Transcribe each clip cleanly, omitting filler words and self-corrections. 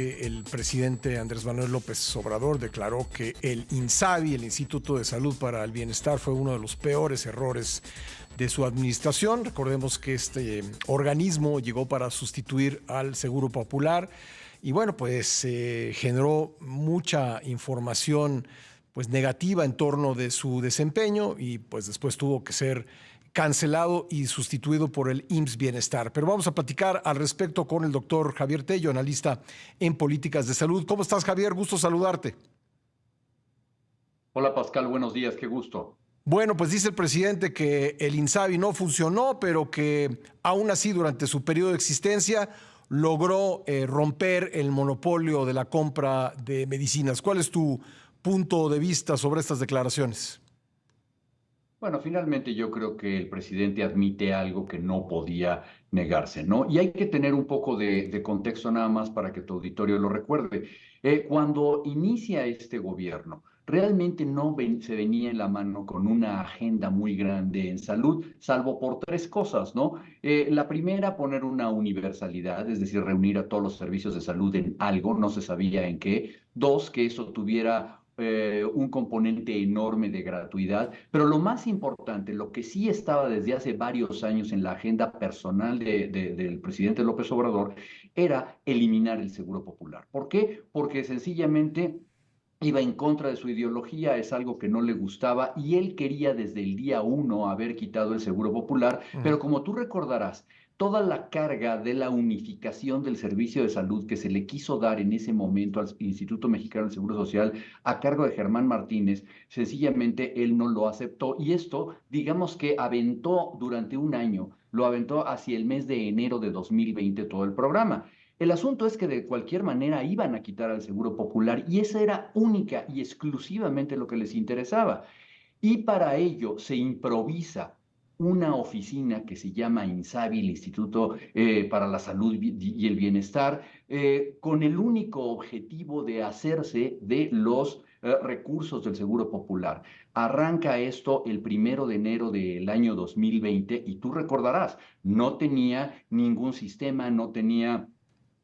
El presidente Andrés Manuel López Obrador declaró que el INSABI, el Instituto de Salud para el Bienestar, fue uno de los peores errores de su administración. Recordemos que este organismo llegó para sustituir al Seguro Popular y bueno, pues generó mucha información pues negativa en torno de su desempeño y pues después tuvo que ser cancelado y sustituido por el IMSS Bienestar. Pero vamos a platicar al respecto con el doctor Javier Tello, analista en políticas de salud. ¿Cómo estás, Javier? Gusto saludarte. Hola Pascal, buenos días, qué gusto. Bueno, pues dice el presidente que el INSABI no funcionó, pero que aún así durante su periodo de existencia logró romper el monopolio de la compra de medicinas. ¿Cuál es tu punto de vista sobre estas declaraciones? Bueno, finalmente yo creo que el presidente admite algo que no podía negarse, ¿no? Y hay que tener un poco de contexto nada más para que tu auditorio lo recuerde. Cuando inicia este gobierno, realmente no se venía en la mano con una agenda muy grande en salud, salvo por tres cosas, ¿no? La primera, poner una universalidad, es decir, reunir a todos los servicios de salud en algo, no se sabía en qué. Dos, que eso tuviera un componente enorme de gratuidad, pero lo más importante, lo que sí estaba desde hace varios años en la agenda personal del presidente López Obrador, era eliminar el Seguro Popular. ¿Por qué? Porque sencillamente iba en contra de su ideología, es algo que no le gustaba y él quería desde el día uno haber quitado el Seguro Popular, pero como tú recordarás, toda la carga de la unificación del servicio de salud que se le quiso dar en ese momento al Instituto Mexicano del Seguro Social a cargo de Germán Martínez, sencillamente él no lo aceptó y esto, digamos que aventó durante un año, lo aventó hacia el mes de enero de 2020 todo el programa. El asunto es que de cualquier manera iban a quitar al Seguro Popular y esa era única y exclusivamente lo que les interesaba. Y para ello se improvisa una oficina que se llama INSABI, el Instituto para la Salud y el Bienestar, con el único objetivo de hacerse de los recursos del Seguro Popular. Arranca esto el 1 de enero del año 2020 y tú recordarás, no tenía ningún sistema, no tenía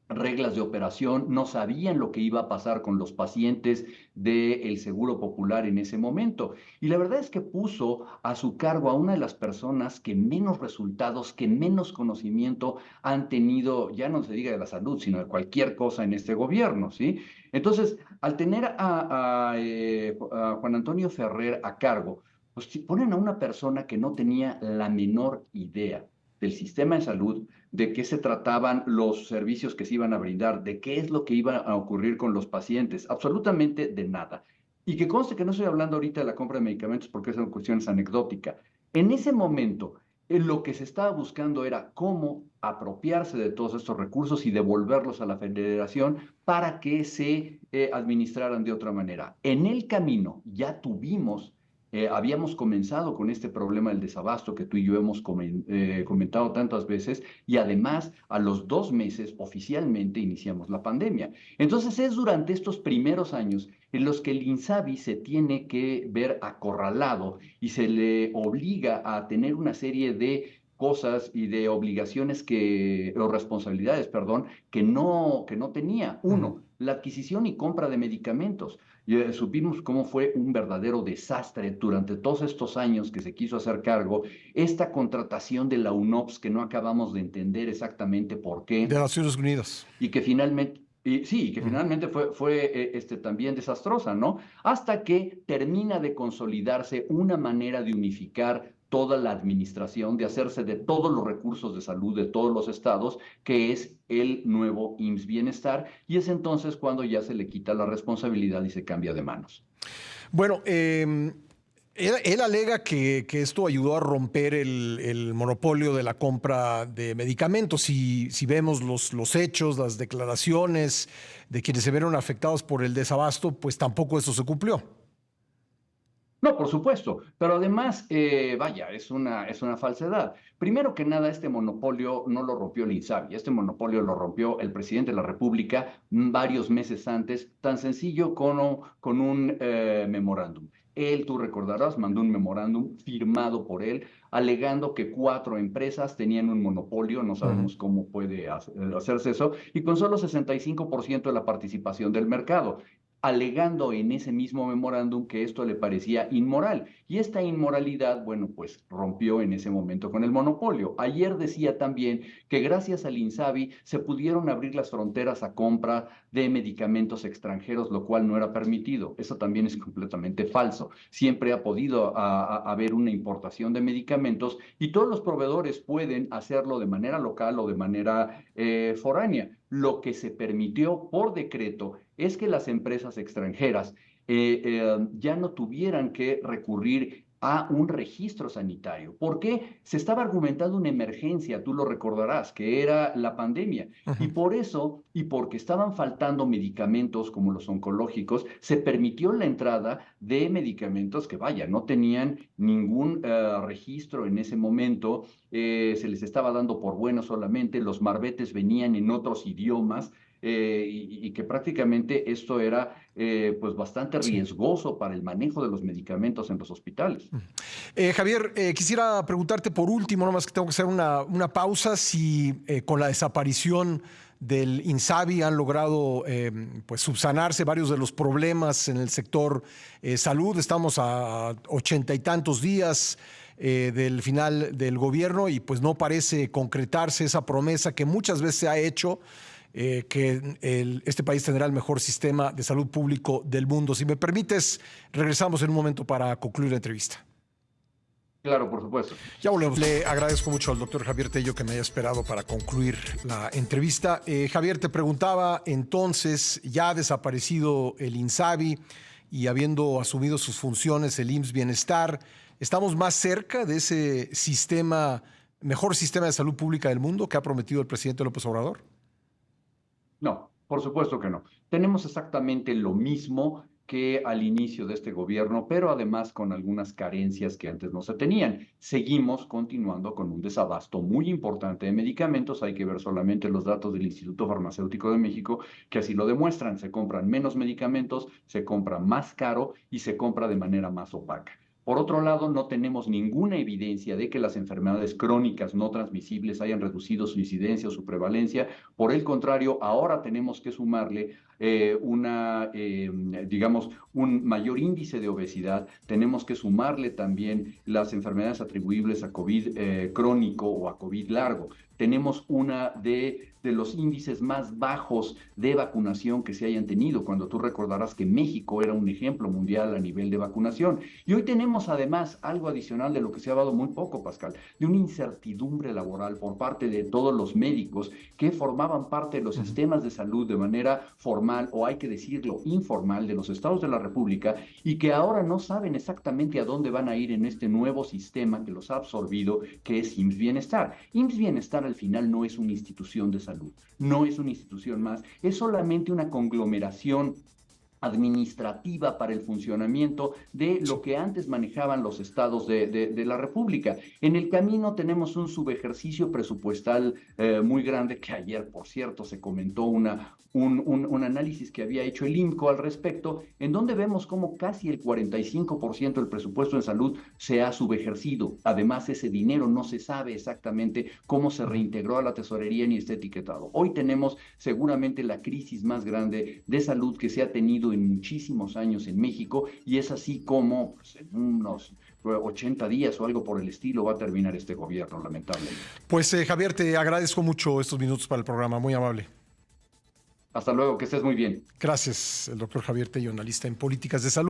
reglas de operación, no sabían lo que iba a pasar con los pacientes del Seguro Popular en ese momento. Y la verdad es que puso a su cargo a una de las personas que menos resultados, que menos conocimiento han tenido, ya no se diga de la salud, sino de cualquier cosa en este gobierno, ¿sí? Entonces, al tener a Juan Antonio Ferrer a cargo, pues ponen a una persona que no tenía la menor idea del sistema de salud, de qué se trataban los servicios que se iban a brindar, de qué es lo que iba a ocurrir con los pacientes, absolutamente de nada. Y que conste que no estoy hablando ahorita de la compra de medicamentos porque son cuestiones anecdóticas. En ese momento, lo que se estaba buscando era cómo apropiarse de todos estos recursos y devolverlos a la federación para que se administraran de otra manera. En el camino ya tuvimos habíamos comenzado con este problema del desabasto que tú y yo hemos comentado tantas veces y además a los 2 meses oficialmente iniciamos la pandemia. Entonces es durante estos primeros años en los que el INSABI se tiene que ver acorralado y se le obliga a tener una serie de cosas y de obligaciones o responsabilidades, perdón, que no tenía. Uno, la adquisición y compra de medicamentos. Y supimos cómo fue un verdadero desastre durante todos estos años que se quiso hacer cargo esta contratación de la UNOPS que no acabamos de entender exactamente por De qué Naciones Unidas. y que finalmente, y sí, que finalmente fue también desastrosa, ¿no? Hasta que termina de consolidarse una manera de unificar toda la administración, de hacerse de todos los recursos de salud de todos los estados, que es el nuevo IMSS Bienestar, y es entonces cuando ya se le quita la responsabilidad y se cambia de manos. Bueno, él alega que esto ayudó a romper el monopolio de la compra de medicamentos. Si vemos los hechos, las declaraciones de quienes se vieron afectados por el desabasto, pues tampoco eso se cumplió. No, por supuesto, pero además, vaya, es una falsedad. Primero que nada, este monopolio no lo rompió el INSABI, este monopolio lo rompió el presidente de la República varios meses antes, tan sencillo con un memorándum. Él, tú recordarás, mandó un memorándum firmado por él, alegando que 4 empresas tenían un monopolio, no sabemos cómo puede hacerse eso, y con solo 65% de la participación del mercado, alegando en ese mismo memorándum que esto le parecía inmoral. Y esta inmoralidad, bueno, pues rompió en ese momento con el monopolio. Ayer decía también que gracias al INSABI se pudieron abrir las fronteras a compra de medicamentos extranjeros, lo cual no era permitido. Eso también es completamente falso. Siempre ha podido haber una importación de medicamentos y todos los proveedores pueden hacerlo de manera local o de manera foránea. Lo que se permitió por decreto es que las empresas extranjeras ya no tuvieran que recurrir a un registro sanitario. ¿Por qué? Se estaba argumentando una emergencia, tú lo recordarás, que era la pandemia. Y por eso, y porque estaban faltando medicamentos como los oncológicos, se permitió la entrada de medicamentos que, vaya, no tenían ningún registro en ese momento, se les estaba dando por bueno solamente, los marbetes venían en otros idiomas, y que prácticamente esto era pues bastante Sí. riesgoso para el manejo de los medicamentos en los hospitales. Javier, quisiera preguntarte por último, nomás que tengo que hacer una pausa, si con la desaparición del INSABI han logrado pues subsanarse varios de los problemas en el sector salud. Estamos a 80 y tantos días del final del gobierno y pues no parece concretarse esa promesa que muchas veces se ha hecho, que este país tendrá el mejor sistema de salud público del mundo. Si me permites, regresamos en un momento para concluir la entrevista. Claro, por supuesto. Ya volvemos. Le agradezco mucho al doctor Javier Tello que me haya esperado para concluir la entrevista. Javier, te preguntaba entonces, ya ha desaparecido el INSABI y habiendo asumido sus funciones el IMSS Bienestar, ¿estamos más cerca de ese sistema, mejor sistema de salud pública del mundo que ha prometido el presidente López Obrador? No, por supuesto que no. Tenemos exactamente lo mismo que al inicio de este gobierno, pero además con algunas carencias que antes no se tenían. Seguimos continuando con un desabasto muy importante de medicamentos. Hay que ver solamente los datos del Instituto Farmacéutico de México, que así lo demuestran. Se compran menos medicamentos, se compra más caro y se compra de manera más opaca. Por otro lado, no tenemos ninguna evidencia de que las enfermedades crónicas no transmisibles hayan reducido su incidencia o su prevalencia. Por el contrario, ahora tenemos que sumarle digamos, un mayor índice de obesidad. Tenemos que sumarle también las enfermedades atribuibles a COVID crónico o a COVID largo. Tenemos una de los índices más bajos de vacunación que se hayan tenido, cuando tú recordarás que México era un ejemplo mundial a nivel de vacunación. Y hoy tenemos además algo adicional de lo que se ha hablado muy poco, Pascal, de una incertidumbre laboral por parte de todos los médicos que formaban parte de los sistemas de salud de manera formal, o hay que decirlo, informal, de los estados de la República, y que ahora no saben exactamente a dónde van a ir en este nuevo sistema que los ha absorbido, que es IMSS Bienestar. IMSS Bienestar al final no es una institución de salud, no es una institución más, es solamente una conglomeración administrativa para el funcionamiento de lo que antes manejaban los estados de la República. En el camino tenemos un subejercicio presupuestal muy grande, que ayer, por cierto, se comentó un análisis que había hecho el INCO al respecto, en donde vemos cómo casi el 45% del presupuesto en salud se ha subejercido. Además, ese dinero no se sabe exactamente cómo se reintegró a la tesorería ni está etiquetado. Hoy tenemos seguramente la crisis más grande de salud que se ha tenido en muchísimos años en México, y es así como pues, en unos 80 días o algo por el estilo va a terminar este gobierno, lamentablemente. Pues Javier, te agradezco mucho estos minutos para el programa, muy amable. Hasta luego, que estés muy bien. Gracias, el doctor Javier Tello, analista en políticas de salud.